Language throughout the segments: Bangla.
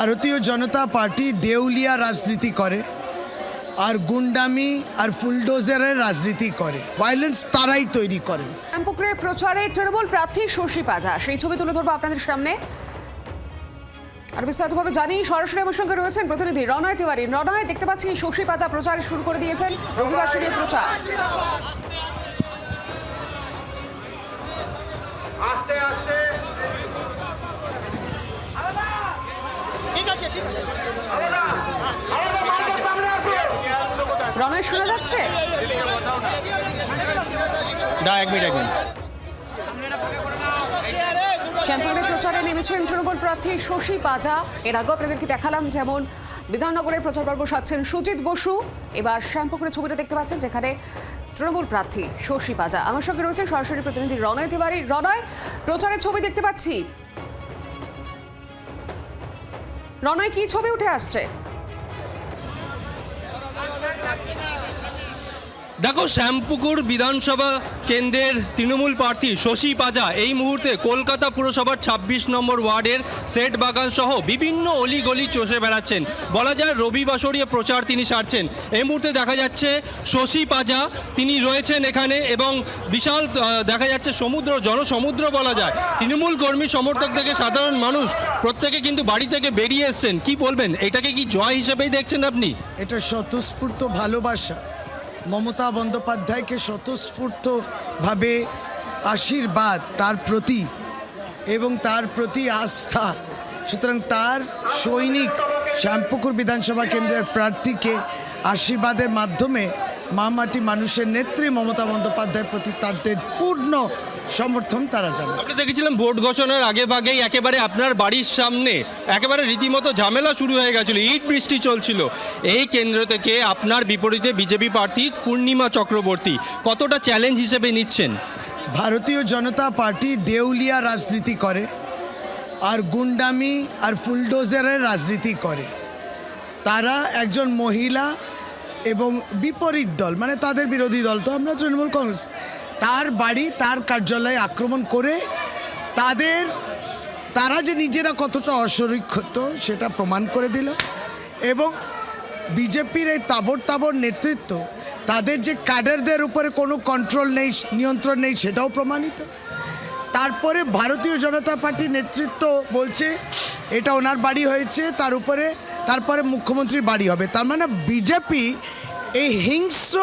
ভারতীয় জনতা পার্টি দেউলিয়া রাজনীতি করে আর গুন্ডামি আর ফুলডোজারের রাজনীতি করে, ভায়োলেন্স তারাই তৈরি করেন। শ্যামপুকুরে প্রচারে তৃণমূল প্রার্থী শশী পাজা, সেই ছবি তুলে ধরবো আপনাদের সামনে। আর বিস্তারিতভাবে জানি, সরাসরি আমার সঙ্গে রয়েছেন প্রতিনিধি রনয় তিওয়ারি। রনয়, দেখতে পাচ্ছি শশী পাজা প্রচার শুরু করে দিয়েছেন, রবিবার শুরু প্রচার। আস্তে আস্তে রনয়, শোনা যাচ্ছে? শ্যামপুকুরে প্রচারে নেমেছেন তৃণমূল প্রার্থী শশী পাজা। এর আগে আপনাদেরকে দেখালাম যেমন বিধাননগরের প্রচার পর্ব সাজছেন সুজিত বসু। এবার শ্যামপুকুরে ছবিটা দেখতে পাচ্ছেন যেখানে তৃণমূল প্রার্থী শশী পাজা। আমার সঙ্গে রয়েছে সরাসরি প্রতিনিধি রনয় তিওয়ারি। রনয়, প্রচারের ছবি দেখতে পাচ্ছি, রনয় কি ছবি উঠে আসছে? দেখো, শ্যামপুকুর বিধানসভা কেন্দ্রের তৃণমূল প্রার্থী শশী পাজা এই মুহূর্তে কলকাতা পুরসভার ২৬ নম্বর ওয়ার্ডের সেট বাগান সহ বিভিন্ন অলিগলি চষে বেড়াচ্ছেন। বলা যায় রবিবাসরীয় প্রচার তিনি সারছেন। এই মুহূর্তে দেখা যাচ্ছে শশী পাজা তিনি রয়েছেন এখানে, এবং বিশাল দেখা যাচ্ছে সমুদ্র, জনসমুদ্র বলা যায়। তৃণমূল কর্মী সমর্থক থেকে সাধারণ মানুষ প্রত্যেকে কিন্তু বাড়ি থেকে বেরিয়ে এসছেন। কি বলবেন, এটাকে কি জয় হিসেবেই দেখছেন আপনি? এটা স্বতঃস্ফূর্ত ভালোবাসা, মমতা বন্দ্যোপাধ্যায়কে স্বতঃস্ফূর্তভাবে আশীর্বাদ তার প্রতি এবং তার প্রতি আস্থা। সুতরাং তার সৈনিক শ্যামপুকুর বিধানসভা কেন্দ্রের প্রার্থীকে আশীর্বাদের মাধ্যমে মাটি মানুষের নেত্রী মমতা বন্দ্যোপাধ্যায়ের প্রতি তাদের পূর্ণ সমর্থন তারা জানায়। আমরা দেখেছিলাম ভোট ঘোষণার আগে ভাগেই একেবারে আপনার বাড়ির সামনে একেবারে রীতিমতো ঝামেলা শুরু হয়ে গেছিল, ইট বৃষ্টি চলছিল। এই কেন্দ্র থেকে আপনার বিপরীতে বিজেপি প্রার্থী পূর্ণিমা চক্রবর্তী কতটা চ্যালেঞ্জ হিসেবে নিচ্ছেন? ভারতীয় জনতা পার্টি দেউলিয়া রাজনীতি করে আর গুন্ডামি আর ফুলডোজারের রাজনীতি করে। তারা একজন মহিলা এবং বিপরীত দল, মানে তাদের বিরোধী দল তো আমরা তৃণমূল কংগ্রেস, তার বাড়ি তার কার্যালয়ে আক্রমণ করে তারা যে নিজেরা কতটা অসুরক্ষিত সেটা প্রমাণ করে দিল। এবং বিজেপির এই তাবর নেতৃত্ব, তাদের যে ক্যাডারদের উপরে কোনো কন্ট্রোল নেই, নিয়ন্ত্রণ নেই, সেটাও প্রমাণিত। তারপরে ভারতীয় জনতা পার্টির নেতৃত্ব বলছে এটা ওনার বাড়ি হয়েছে, তারপরে মুখ্যমন্ত্রীর বাড়ি হবে। তার মানে বিজেপি এই হিংস্র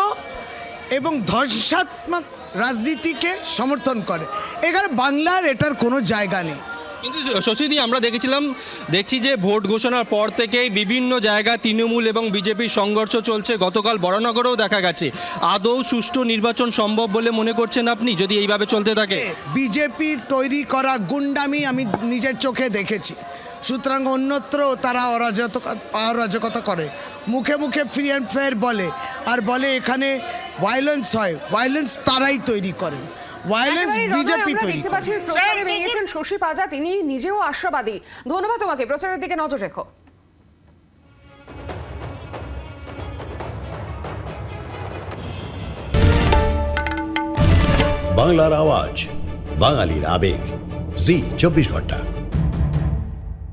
এবং ধ্বংসাত্মক রাজনীতিকে সমর্থন করে। এখানে বাংলার এটার কোনো জায়গা নেই। কিন্তু শশীদি, আমরা দেখছি যে ভোট ঘোষণার পর থেকেই বিভিন্ন জায়গায় তৃণমূল এবং বিজেপির সংঘর্ষ চলছে। গতকাল বরানগরেও দেখা গেছে। আদৌ সুষ্ঠু নির্বাচন সম্ভব বলে মনে করছেন আপনি যদি এইভাবে চলতে থাকে? বিজেপির তৈরি করা গুন্ডামি আমি নিজের চোখে দেখেছি। সুতরাং অন্যত্র তারা অরাজকতা করে, মুখে মুখে ফ্রি অ্যান্ড ফেয়ার বলে, আর বলে এখানে ভায়োলেন্স হয়, ভায়োলেন্স তারাই তৈরি করেন। দেখতে পাচ্ছি প্রচারে বেরিয়েছেন শশী পাজা, তিনি নিজেও আশাবাদী। ধন্যবাদ তোমাকে, প্রচারের দিকে নজর রেখো। বাংলার আওয়াজ, বাঙালির আবেগ, জি 24 ঘন্টা।